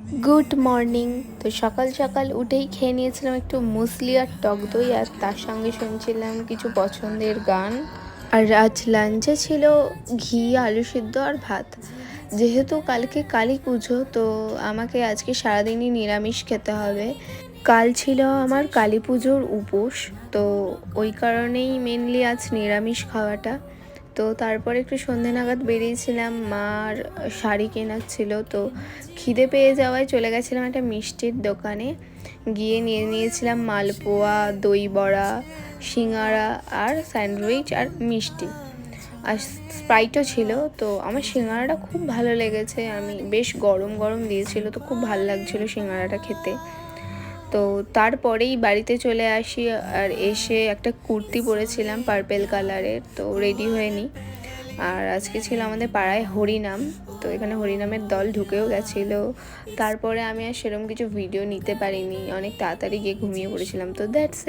Good morning. তো সকাল সকাল উঠেই খেয়ে নিয়েছিলাম একটু মুসলি আর টক দই, আর তার সঙ্গে শুনছিলাম কিছু পছন্দের গান। আর আজ লাঞ্চে ছিল ঘি, আলু সিদ্ধ আর ভাত। যেহেতু কালকে কালী পুজো, তো আমাকে আজকে সারাদিনই নিরামিষ খেতে হবে। কাল ছিল আমার কালী পুজোর উপোস, তো ওই কারণেই মেনলি আজ নিরামিষ খাওয়াটা। তো তারপরে একটু সন্ধে নাগাদ বেরিয়েছিলাম, মার শাড়ি কেনার ছিল, তো খিদে পেয়ে যাওয়ায় চলে গেছিলাম একটা মিষ্টির দোকানে। গিয়ে নিয়েছিলাম মালপোয়া, দই বড়া, সিঙ্গারা আর স্যান্ডউইচ আর মিষ্টি, আর স্প্রাইটও ছিল। তো আমার সিঙ্গারাটা খুব ভালো লেগেছে, আমি বেশ গরম গরম দিয়েছিল, তো খুব ভালো লাগছিলো সিঙ্গারাটা খেতে। তো তারপরেই বাড়িতে চলে আসি, আর এসে একটা কুর্তি পরেছিলাম পার্পেল কালারের, তো রেডি হয়ে নিই। আর আজকে ছিল আমাদের পাড়ায় হরিনাম, তো এখানে হরিনামের দল ঢুকেও গেছিলো। তারপরে আমি আর সেরকম কিছু ভিডিও নিতে পারিনি, অনেক তাড়াতাড়ি গিয়ে ঘুমিয়ে পড়েছিলাম। তো দ্যাটস